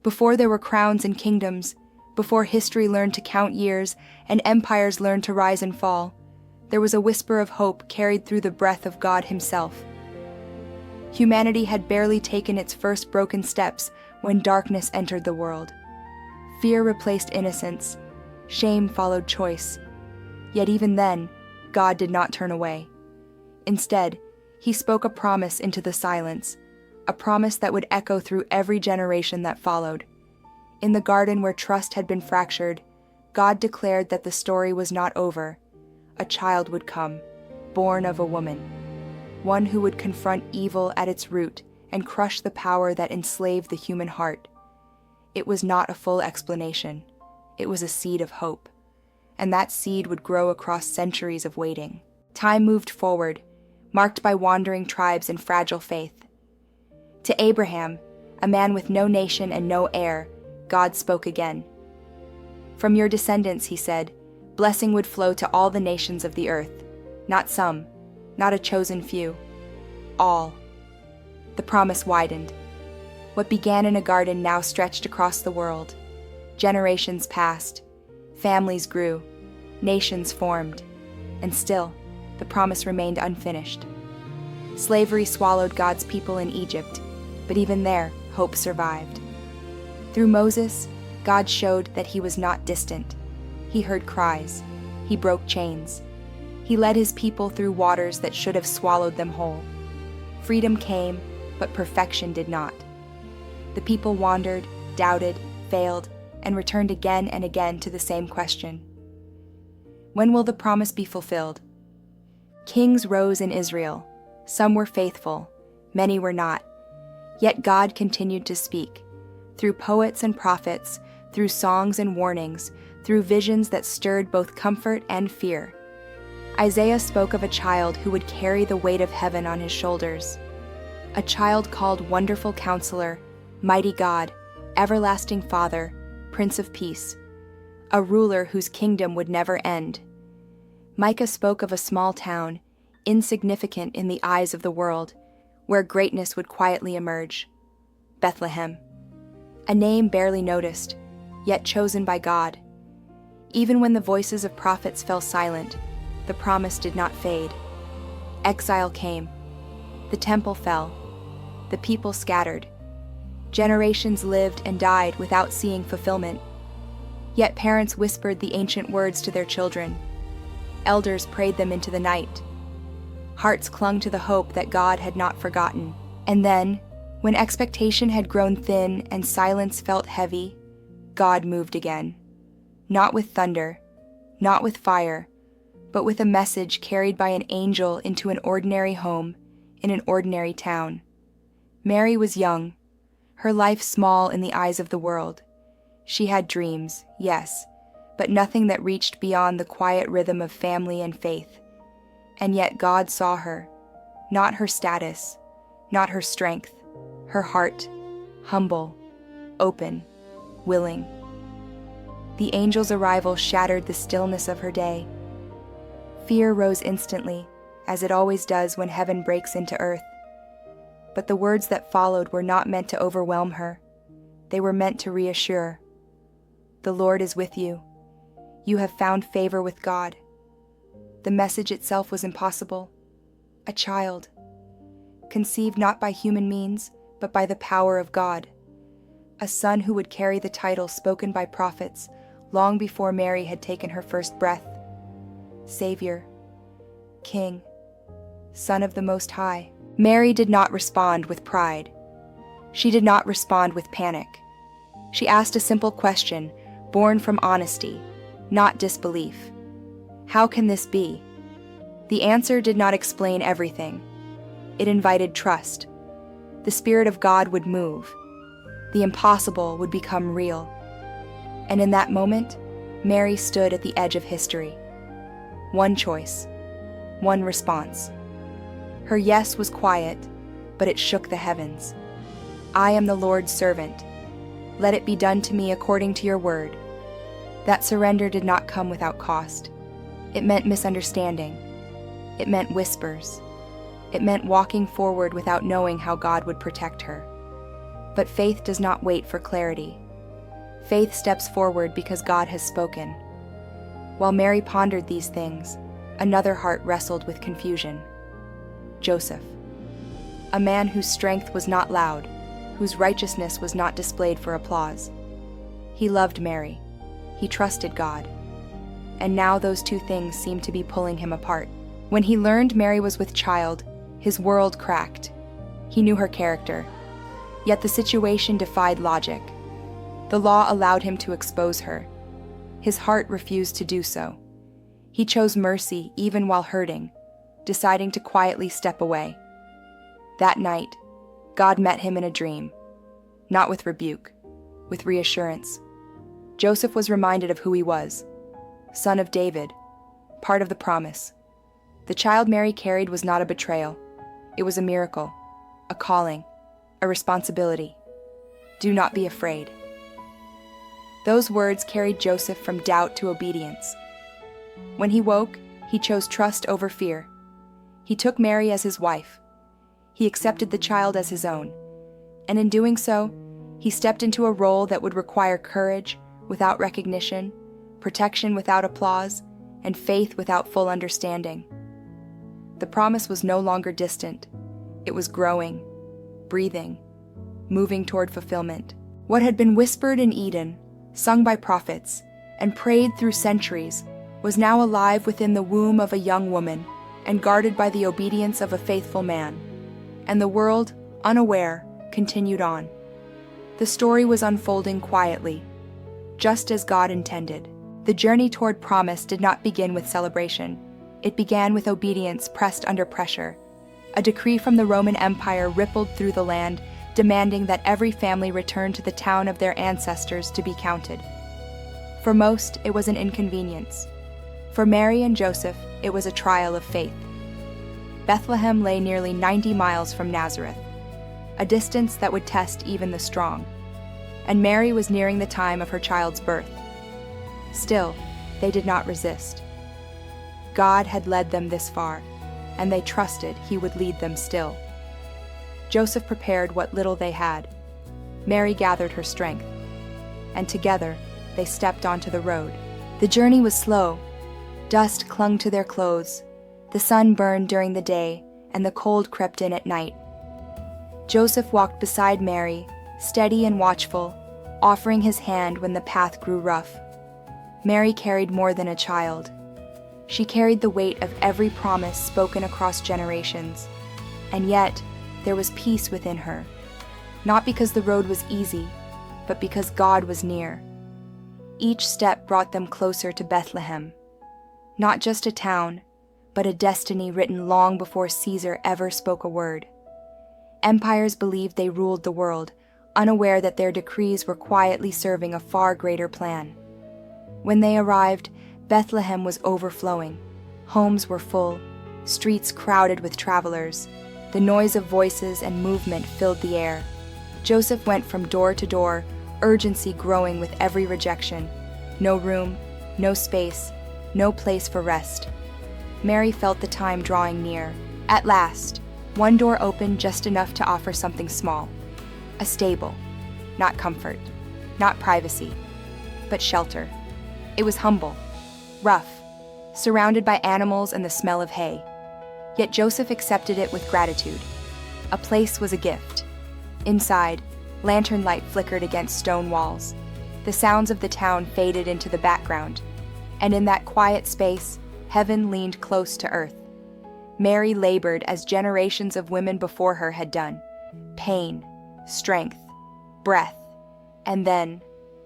Before there were crowns and kingdoms, before history learned to count years and empires learned to rise and fall, there was a whisper of hope carried through the breath of God Himself. Humanity had barely taken its first broken steps when darkness entered the world. Fear replaced innocence. Shame followed choice. Yet even then, God did not turn away. Instead, He spoke a promise into the silence, a promise that would echo through every generation that followed. In the garden where trust had been fractured, God declared that the story was not over. A child would come, born of a woman, one who would confront evil at its root and crush the power that enslaved the human heart. It was not a full explanation. It was a seed of hope, and that seed would grow across centuries of waiting. Time moved forward, marked by wandering tribes and fragile faith. To Abraham, a man with no nation and no heir, God spoke again. From your descendants, He said, blessing would flow to all the nations of the earth, not some, not a chosen few, all. The promise widened. What began in a garden now stretched across the world. Generations passed, families grew, nations formed, and still, the promise remained unfinished. Slavery swallowed God's people in Egypt, but even there, hope survived. Through Moses, God showed that He was not distant. He heard cries. He broke chains. He led His people through waters that should have swallowed them whole. Freedom came, but perfection did not. The people wandered, doubted, failed, and returned again and again to the same question. When will the promise be fulfilled? Kings rose in Israel. Some were faithful, many were not. Yet God continued to speak, through poets and prophets, through songs and warnings, through visions that stirred both comfort and fear. Isaiah spoke of a child who would carry the weight of heaven on his shoulders. A child called Wonderful Counselor, Mighty God, Everlasting Father, Prince of Peace, a ruler whose kingdom would never end. Micah spoke of a small town, insignificant in the eyes of the world, where greatness would quietly emerge. Bethlehem, a name barely noticed, yet chosen by God. Even when the voices of prophets fell silent, the promise did not fade. Exile came. The temple fell. The people scattered. Generations lived and died without seeing fulfillment. Yet parents whispered the ancient words to their children. Elders prayed them into the night. Hearts clung to the hope that God had not forgotten. And then, when expectation had grown thin and silence felt heavy, God moved again. Not with thunder, not with fire, but with a message carried by an angel into an ordinary home in an ordinary town. Mary was young, her life small in the eyes of the world. She had dreams, yes, but nothing that reached beyond the quiet rhythm of family and faith. And yet God saw her, not her status, not her strength, her heart, humble, open, willing. The angel's arrival shattered the stillness of her day. Fear rose instantly, as it always does when heaven breaks into earth. But the words that followed were not meant to overwhelm her. They were meant to reassure. The Lord is with you. You have found favor with God. The message itself was impossible. A child, conceived not by human means, but by the power of God. A son who would carry the title spoken by prophets long before Mary had taken her first breath. Savior, King, Son of the Most High. Mary did not respond with pride. She did not respond with panic. She asked a simple question, born from honesty, not disbelief. How can this be? The answer did not explain everything. It invited trust. The Spirit of God would move. The impossible would become real. And in that moment, Mary stood at the edge of history. One choice, one response. Her yes was quiet, but it shook the heavens. I am the Lord's servant. Let it be done to me according to your word. That surrender did not come without cost. It meant misunderstanding. It meant whispers. It meant walking forward without knowing how God would protect her. But faith does not wait for clarity. Faith steps forward because God has spoken. While Mary pondered these things, another heart wrestled with confusion. Joseph, a man whose strength was not loud, whose righteousness was not displayed for applause. He loved Mary. He trusted God. And now those two things seemed to be pulling him apart. When he learned Mary was with child, his world cracked. He knew her character. Yet the situation defied logic. The law allowed him to expose her. His heart refused to do so. He chose mercy even while hurting, deciding to quietly step away. That night, God met him in a dream, not with rebuke, with reassurance. Joseph was reminded of who he was, son of David, part of the promise. The child Mary carried was not a betrayal. It was a miracle, a calling, a responsibility. Do not be afraid. Those words carried Joseph from doubt to obedience. When he woke, he chose trust over fear. He took Mary as his wife. He accepted the child as his own. And in doing so, he stepped into a role that would require courage without recognition, protection without applause, and faith without full understanding. The promise was no longer distant. It was growing, breathing, moving toward fulfillment. What had been whispered in Eden, sung by prophets, and prayed through centuries, was now alive within the womb of a young woman and guarded by the obedience of a faithful man. And the world, unaware, continued on. The story was unfolding quietly, just as God intended. The journey toward promise did not begin with celebration. It began with obedience pressed under pressure. A decree from the Roman Empire rippled through the land, demanding that every family return to the town of their ancestors to be counted. For most, it was an inconvenience. For Mary and Joseph, it was a trial of faith. Bethlehem lay nearly 90 miles from Nazareth, a distance that would test even the strong. And Mary was nearing the time of her child's birth. Still, they did not resist. God had led them this far, and they trusted He would lead them still. Joseph prepared what little they had. Mary gathered her strength, and together they stepped onto the road. The journey was slow. Dust clung to their clothes. The sun burned during the day, and the cold crept in at night. Joseph walked beside Mary, steady and watchful, offering his hand when the path grew rough. Mary carried more than a child. She carried the weight of every promise spoken across generations. And yet, there was peace within her, not because the road was easy, but because God was near. Each step brought them closer to Bethlehem, not just a town, but a destiny written long before Caesar ever spoke a word. Empires believed they ruled the world, unaware that their decrees were quietly serving a far greater plan. When they arrived, Bethlehem was overflowing. Homes were full, streets crowded with travelers. The noise of voices and movement filled the air. Joseph went from door to door, urgency growing with every rejection. No room, no space, no place for rest. Mary felt the time drawing near. At last, one door opened just enough to offer something small. A stable. Not comfort, not privacy, but shelter. It was humble, rough, surrounded by animals and the smell of hay. Yet Joseph accepted it with gratitude. A place was a gift. Inside, lantern light flickered against stone walls. The sounds of the town faded into the background, and in that quiet space, heaven leaned close to earth. Mary labored as generations of women before her had done. Pain, strength, breath, and then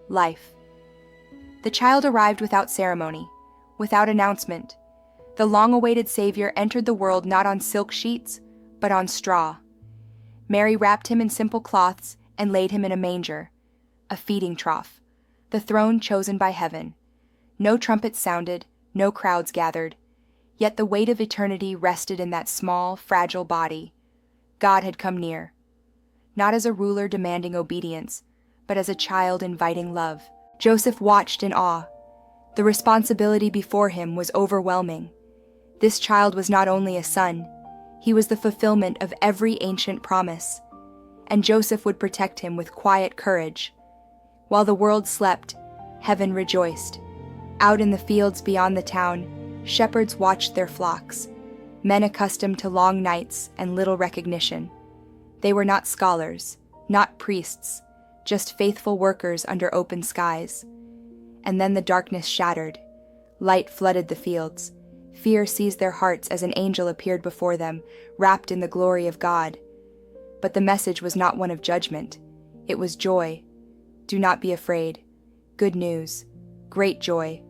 life. The child arrived without ceremony, without announcement. The long-awaited Savior entered the world not on silk sheets, but on straw. Mary wrapped him in simple cloths and laid him in a manger, a feeding trough, the throne chosen by heaven. No trumpets sounded, no crowds gathered, yet the weight of eternity rested in that small, fragile body. God had come near, not as a ruler demanding obedience, but as a child inviting love. Joseph watched in awe. The responsibility before him was overwhelming. This child was not only a son, he was the fulfillment of every ancient promise. and Joseph would protect him with quiet courage. While the world slept, heaven rejoiced. Out in the fields beyond the town, shepherds watched their flocks, men accustomed to long nights and little recognition. They were not scholars, not priests, just faithful workers under open skies. And then the darkness shattered. Light flooded the fields. Fear seized their hearts as an angel appeared before them, wrapped in the glory of God. But the message was not one of judgment. It was joy. Do not be afraid. Good news. Great joy.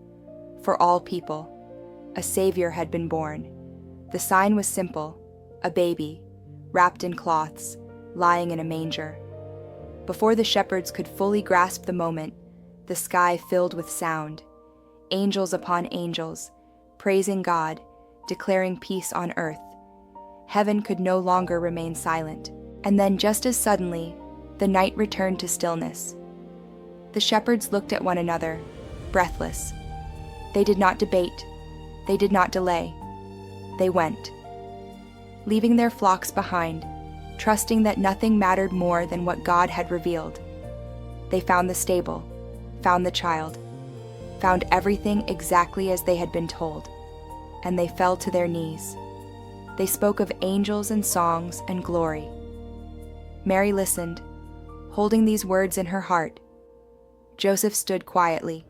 For all people. A Savior had been born. The sign was simple. A baby, wrapped in cloths, lying in a manger. Before the shepherds could fully grasp the moment, the sky filled with sound. Angels upon angels, praising God, declaring peace on earth. Heaven could no longer remain silent. And then just as suddenly, the night returned to stillness. The shepherds looked at one another, breathless. They did not debate. They did not delay. They went, leaving their flocks behind, trusting that nothing mattered more than what God had revealed. They found the stable, found the child, found everything exactly as they had been told, and they fell to their knees. They spoke of angels and songs and glory. Mary listened, holding these words in her heart. Joseph stood quietly,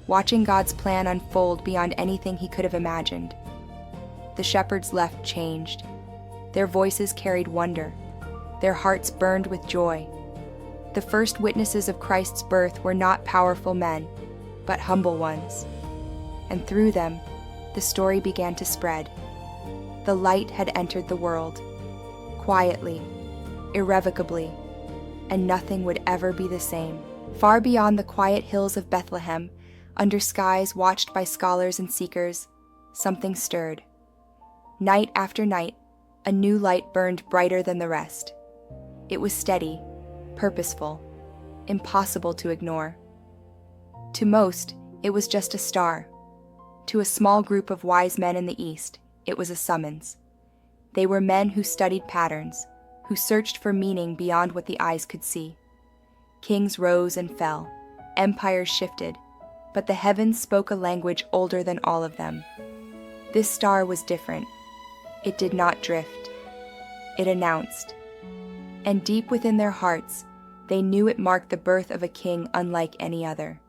watching God's plan unfold beyond anything he could have imagined. The shepherds left changed. Their voices carried wonder. Their hearts burned with joy. The first witnesses of Christ's birth were not powerful men, but humble ones. And through them, the story began to spread. The light had entered the world, quietly, irrevocably, and nothing would ever be the same. Far beyond the quiet hills of Bethlehem, under skies watched by scholars and seekers, something stirred. Night after night, a new light burned brighter than the rest. It was steady, purposeful, impossible to ignore. To most, it was just a star. To a small group of wise men in the East, it was a summons. They were men who studied patterns, who searched for meaning beyond what the eyes could see. Kings rose and fell, empires shifted, but the heavens spoke a language older than all of them. This star was different. It did not drift. It announced. And deep within their hearts, they knew it marked the birth of a king unlike any other.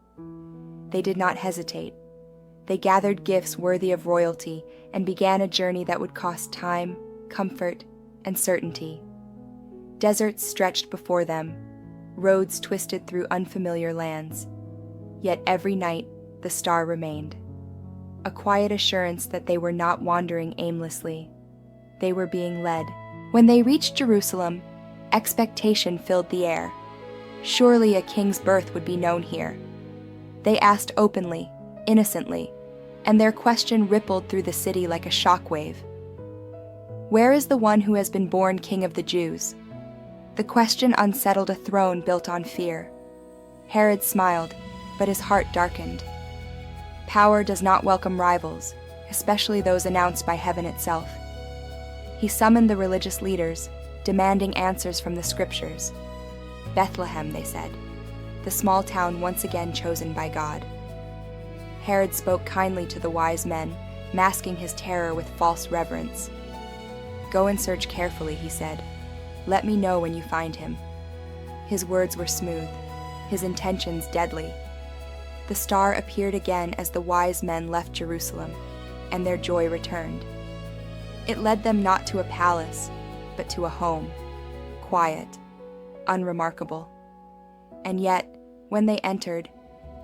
They did not hesitate. They gathered gifts worthy of royalty and began a journey that would cost time, comfort, and certainty. Deserts stretched before them, roads twisted through unfamiliar lands. Yet every night, the star remained. A quiet assurance that they were not wandering aimlessly. They were being led. When they reached Jerusalem, expectation filled the air. Surely a king's birth would be known here. They asked openly, innocently, and their question rippled through the city like a shockwave. Where is the one who has been born King of the Jews? The question unsettled a throne built on fear. Herod smiled, but his heart darkened. Power does not welcome rivals, especially those announced by heaven itself. He summoned the religious leaders, demanding answers from the scriptures. Bethlehem, they said, the small town once again chosen by God. Herod spoke kindly to the wise men, masking his terror with false reverence. Go and search carefully, he said. Let me know when you find him. His words were smooth, his intentions deadly. The star appeared again as the wise men left Jerusalem, and their joy returned. It led them not to a palace, but to a home, quiet, unremarkable. And yet, when they entered,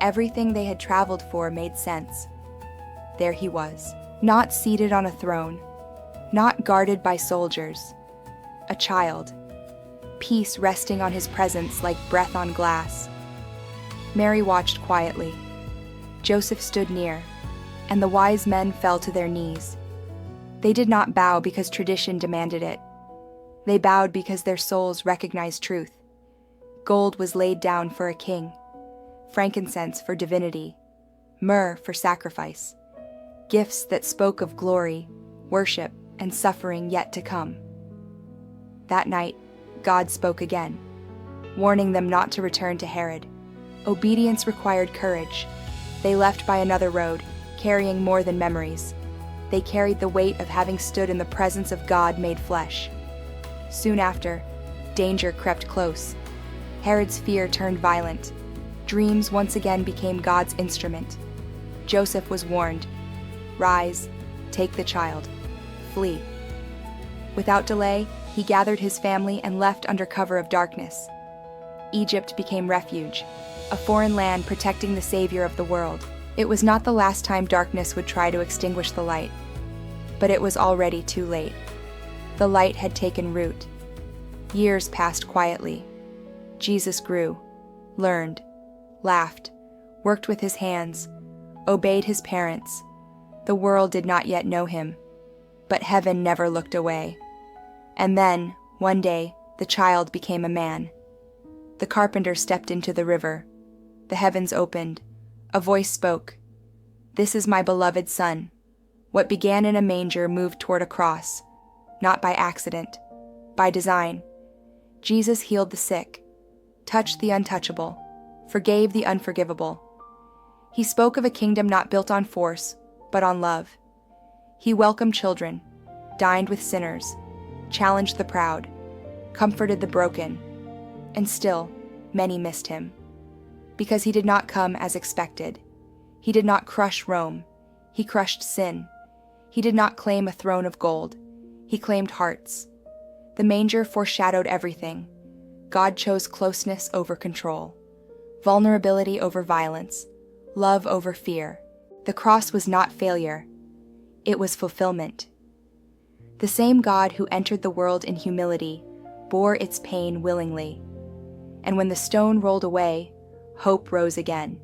everything they had traveled for made sense. There he was, not seated on a throne, not guarded by soldiers, a child, peace resting on his presence like breath on glass. Mary watched quietly. Joseph stood near, and the wise men fell to their knees. They did not bow because tradition demanded it. They bowed because their souls recognized truth. Gold was laid down for a king, frankincense for divinity, myrrh for sacrifice, gifts that spoke of glory, worship, and suffering yet to come. That night, God spoke again. warning them not to return to Herod. Obedience required courage. They left by another road, carrying more than memories. They carried the weight of having stood in the presence of God made flesh. Soon after, danger crept close. Herod's fear turned violent. Dreams once again became God's instrument. Joseph was warned, "Rise, take the child, flee." Without delay, he gathered his family and left under cover of darkness. Egypt became refuge, a foreign land protecting the Savior of the world. It was not the last time darkness would try to extinguish the light, but it was already too late. The light had taken root. Years passed quietly. Jesus grew, learned, laughed, worked with his hands, obeyed his parents. The world did not yet know him, but heaven never looked away. And then, one day, the child became a man. The carpenter stepped into the river. The heavens opened. A voice spoke, "This is my beloved Son." What began in a manger moved toward a cross, not by accident, by design. Jesus healed the sick, touched the untouchable, forgave the unforgivable. He spoke of a kingdom not built on force, but on love. He welcomed children, dined with sinners, challenged the proud, comforted the broken, and still, many missed him. Because he did not come as expected. He did not crush Rome. He crushed sin. He did not claim a throne of gold. He claimed hearts. The manger foreshadowed everything. God chose closeness over control, vulnerability over violence, love over fear. The cross was not failure. It was fulfillment. The same God who entered the world in humility bore its pain willingly. And when the stone rolled away, hope rose again.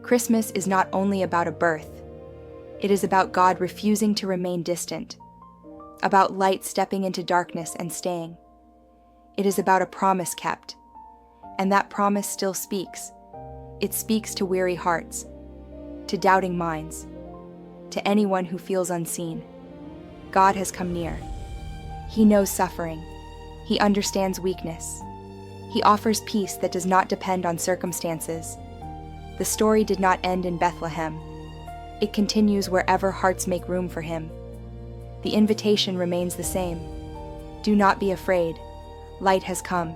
Christmas is not only about a birth. It is about God refusing to remain distant, about light stepping into darkness and staying. It is about a promise kept, and that promise still speaks. It speaks to weary hearts, to doubting minds, to anyone who feels unseen. God has come near. He knows suffering. He understands weakness. He offers peace that does not depend on circumstances. The story did not end in Bethlehem. It continues wherever hearts make room for him. The invitation remains the same. Do not be afraid. Light has come,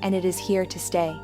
and it is here to stay.